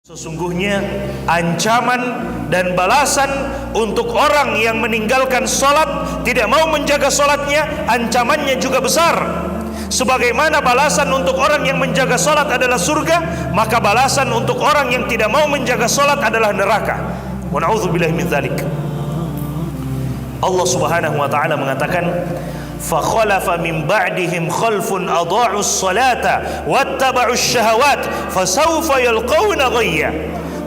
Sesungguhnya ancaman dan balasan untuk orang yang meninggalkan sholat, tidak mau menjaga sholatnya, ancamannya juga besar. Sebagaimana balasan untuk orang yang menjaga sholat adalah surga, maka balasan untuk orang yang tidak mau menjaga sholat adalah neraka. Wa na'udzubillahi min dzalik. Allah Subhanahu wa taala mengatakan, "Fakhalafa min ba'dihim khalfun adha'us salata wattaba'us syahawat fasawfa yalqawna ghayya."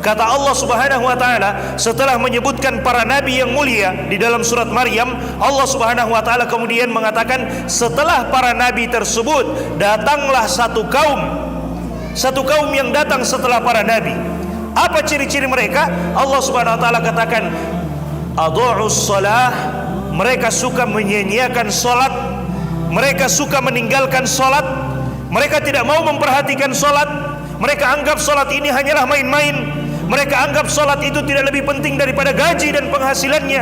Kata Allah Subhanahu wa taala setelah menyebutkan para nabi yang mulia di dalam surat Maryam, Allah Subhanahu wa taala kemudian mengatakan setelah para nabi tersebut datanglah satu kaum yang datang setelah para nabi. Apa ciri-ciri mereka? Allah Subhanahu wa taala katakan adha'us salah, mereka suka menyia-nyiakan sholat, mereka suka meninggalkan sholat, mereka tidak mau memperhatikan sholat, mereka anggap sholat ini hanyalah main-main, mereka anggap sholat itu tidak lebih penting daripada gaji dan penghasilannya.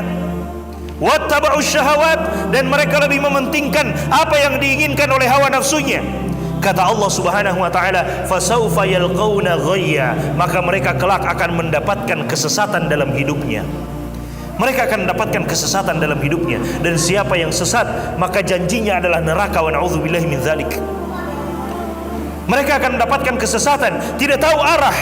Wattaba'us syahawat, dan mereka lebih mementingkan apa yang diinginkan oleh hawa nafsunya. Kata Allah Subhanahu wa taala, fasawfa yalqawna ghayya, maka mereka kelak akan mendapatkan kesesatan dalam hidupnya. Mereka akan mendapatkan kesesatan dalam hidupnya, dan siapa yang sesat maka janjinya adalah neraka. Wa na'udzubillahi min dzalik. Mereka akan mendapatkan kesesatan, tidak tahu arah.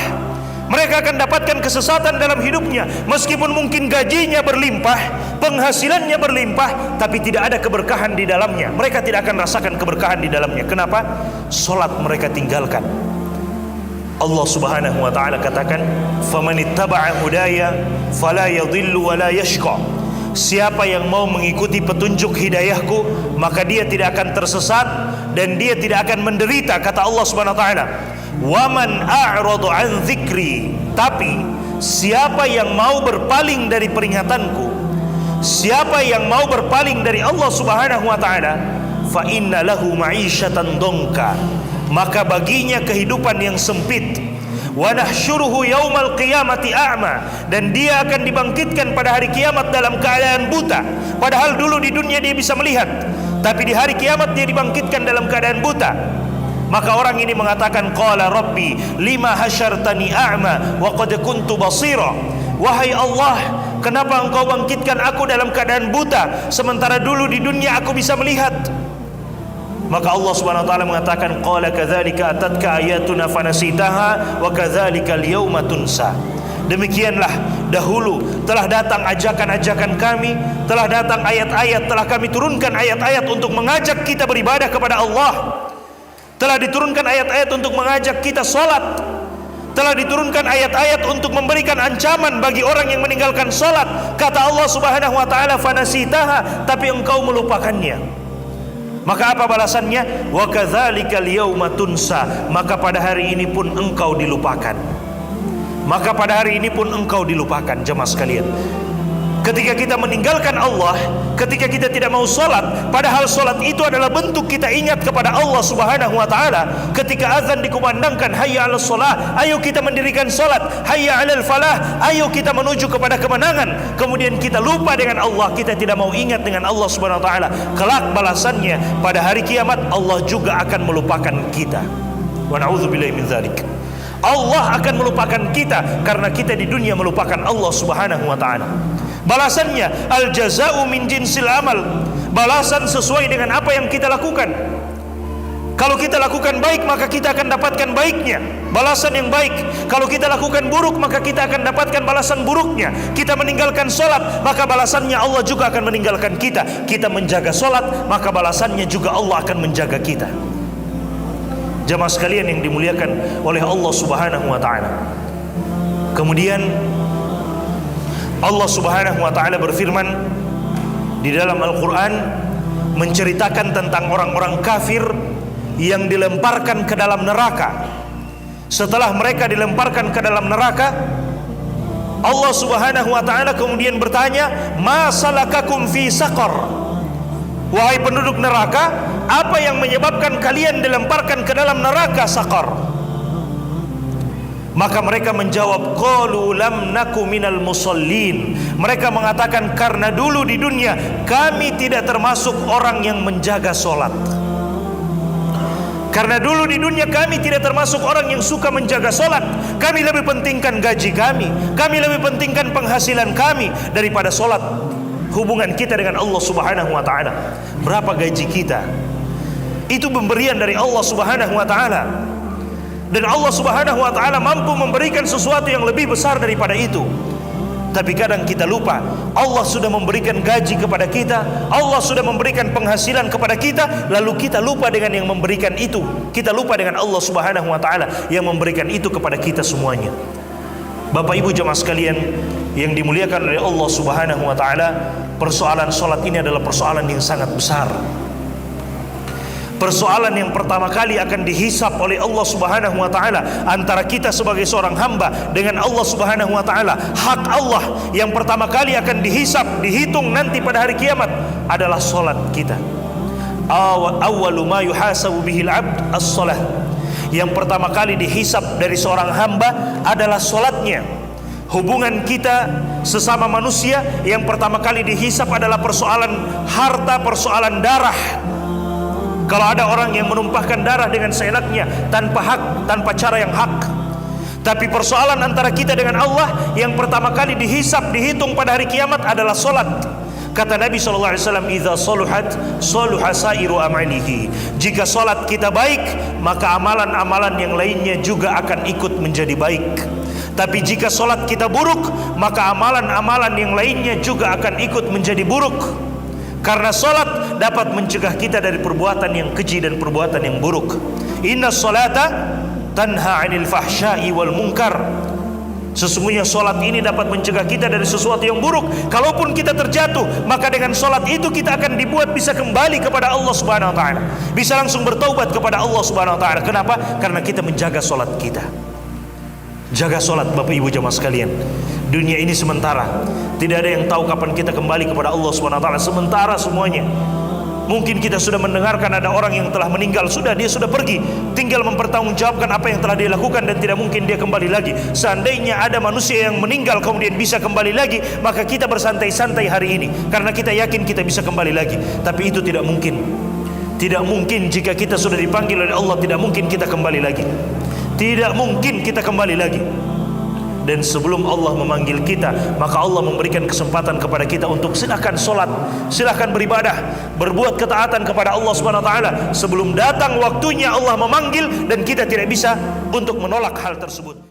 Mereka akan mendapatkan kesesatan dalam hidupnya, meskipun mungkin gajinya berlimpah, penghasilannya berlimpah, tapi tidak ada keberkahan di dalamnya. Mereka tidak akan rasakan keberkahan di dalamnya. Kenapa? Salat mereka tinggalkan. Allah Subhanahu wa taala katakan, "Famanittaba'a hudaya fala yadhillu wa la yashqa." Siapa yang mau mengikuti petunjuk hidayahku, maka dia tidak akan tersesat dan dia tidak akan menderita, kata Allah Subhanahu wa taala. "Wa man a'rada 'an dzikri." Tapi siapa yang mau berpaling dari peringatanku, siapa yang mau berpaling dari Allah Subhanahu wa taala, fa inna lahu ma'isyatan dongka, maka baginya kehidupan yang sempit. Wa nahsyuruhu yaumal qiyamati a'ma, dan dia akan dibangkitkan pada hari kiamat dalam keadaan buta. Padahal dulu di dunia dia bisa melihat, tapi di hari kiamat dia dibangkitkan dalam keadaan buta. Maka orang ini mengatakan, qala rabbi lima hasyartani a'ma wa qad kuntu basira. Wahai Allah, kenapa engkau bangkitkan aku dalam keadaan buta, sementara dulu di dunia aku bisa melihat? Maka Allah Subhanahu wa taala mengatakan, qala kadzalika atatka ayatuna fanasitaha wa kadzalika al-yauma tunsa. Demikianlah dahulu telah datang ajakan-ajakan kami, telah datang ayat-ayat, telah kami turunkan ayat-ayat untuk mengajak kita beribadah kepada Allah. Telah diturunkan ayat-ayat untuk mengajak kita salat. Telah diturunkan ayat-ayat untuk memberikan ancaman bagi orang yang meninggalkan salat. Kata Allah Subhanahu wa taala, fanasitaha, tapi engkau melupakannya. Maka apa balasannya? Wa kadzalikal yauma tunsa, maka pada hari ini pun engkau dilupakan. Maka pada hari ini pun engkau dilupakan. Jemaah sekalian, ketika kita meninggalkan Allah, ketika kita tidak mau sholat, padahal sholat itu adalah bentuk kita ingat kepada Allah Subhanahu wa taala. Ketika azan dikumandangkan, hayya 'alas shalah, ayo kita mendirikan sholat. Hayya 'alal falah, ayo kita menuju kepada kemenangan. Kemudian kita lupa dengan Allah, kita tidak mau ingat dengan Allah Subhanahu wa taala. Kelak balasannya pada hari kiamat, Allah juga akan melupakan kita. Wa na'udzubillahi min dzalik. Allah akan melupakan kita karena kita di dunia melupakan Allah Subhanahu wa taala. Balasannya al jaza'u min jinsil amal, balasan sesuai dengan apa yang kita lakukan. Kalau kita lakukan baik, maka kita akan dapatkan baiknya, balasan yang baik. Kalau kita lakukan buruk, maka kita akan dapatkan balasan buruknya. Kita meninggalkan sholat, maka balasannya Allah juga akan meninggalkan kita. Kita menjaga sholat, maka balasannya juga Allah akan menjaga kita. Jemaah sekalian yang dimuliakan oleh Allah Subhanahu wa taala. Kemudian Allah Subhanahu wa taala berfirman di dalam Al-Qur'an menceritakan tentang orang-orang kafir yang dilemparkan ke dalam neraka. Setelah mereka dilemparkan ke dalam neraka, Allah Subhanahu wa taala kemudian bertanya, "Ma salakakum fi saqar?" Wahai penduduk neraka, apa yang menyebabkan kalian dilemparkan ke dalam neraka saqar? Maka mereka menjawab, qalu lam naku minal musallin. Mereka mengatakan, karena dulu di dunia kami tidak termasuk orang yang menjaga solat. Karena dulu di dunia kami tidak termasuk orang yang suka menjaga solat. Kami lebih pentingkan gaji kami, kami lebih pentingkan penghasilan kami daripada solat. Hubungan kita dengan Allah Subhanahu wa ta'ala, berapa gaji kita, itu pemberian dari Allah Subhanahu wa ta'ala. Dan Allah Subhanahu wa ta'ala mampu memberikan sesuatu yang lebih besar daripada itu. Tapi kadang kita lupa, Allah sudah memberikan gaji kepada kita, Allah sudah memberikan penghasilan kepada kita, lalu kita lupa dengan yang memberikan itu. Kita lupa dengan Allah Subhanahu wa ta'ala yang memberikan itu kepada kita semuanya. Bapak Ibu jemaah sekalian yang dimuliakan oleh Allah Subhanahu wa ta'ala, persoalan solat ini adalah persoalan yang sangat besar. Persoalan yang pertama kali akan dihisap oleh Allah Subhanahu wa ta'ala antara kita sebagai seorang hamba dengan Allah Subhanahu wa ta'ala. Hak Allah yang pertama kali akan dihisap, dihitung nanti pada hari kiamat adalah solat kita. Awwalu ma yuhasabu bihil abd as-salah. Yang pertama kali dihisap dari seorang hamba adalah solatnya. Hubungan kita sesama manusia yang pertama kali dihisap adalah persoalan harta, persoalan darah. Kalau ada orang yang menumpahkan darah dengan seenaknya, tanpa hak, tanpa cara yang hak. Tapi persoalan antara kita dengan Allah yang pertama kali dihisap, dihitung pada hari kiamat adalah solat. Kata Nabi SAW, "Idza saluhat, saluha sairu amalihi." Jika solat kita baik, maka amalan-amalan yang lainnya juga akan ikut menjadi baik. Tapi jika solat kita buruk, maka amalan-amalan yang lainnya juga akan ikut menjadi buruk. Karena solat dapat mencegah kita dari perbuatan yang keji dan perbuatan yang buruk. Inna solata tanha 'anil fahsya'i wal munkar. Sesungguhnya solat ini dapat mencegah kita dari sesuatu yang buruk. Kalaupun kita terjatuh, maka dengan solat itu kita akan dibuat bisa kembali kepada Allah Subhanahu wa ta'ala, bisa langsung bertaubat kepada Allah Subhanahu wa ta'ala. Kenapa? Karena kita menjaga solat kita. Jaga solat Bapak Ibu jemaah sekalian. Dunia ini sementara, tidak ada yang tahu kapan kita kembali kepada Allah Subhanahu wa ta'ala. Sementara semuanya. Mungkin kita sudah mendengarkan ada orang yang telah meninggal, dia sudah pergi, tinggal mempertanggungjawabkan apa yang telah dia lakukan dan tidak mungkin dia kembali lagi. Seandainya ada manusia yang meninggal kemudian bisa kembali lagi, maka kita bersantai-santai hari ini karena kita yakin kita bisa kembali lagi. Tapi itu tidak mungkin. Tidak mungkin. Jika kita sudah dipanggil oleh Allah, tidak mungkin kita kembali lagi. Tidak mungkin kita kembali lagi. Dan sebelum Allah memanggil kita, maka Allah memberikan kesempatan kepada kita untuk silakan solat, silakan beribadah, berbuat ketaatan kepada Allah Subhanahu wa ta'ala sebelum datang waktunya Allah memanggil dan kita tidak bisa untuk menolak hal tersebut.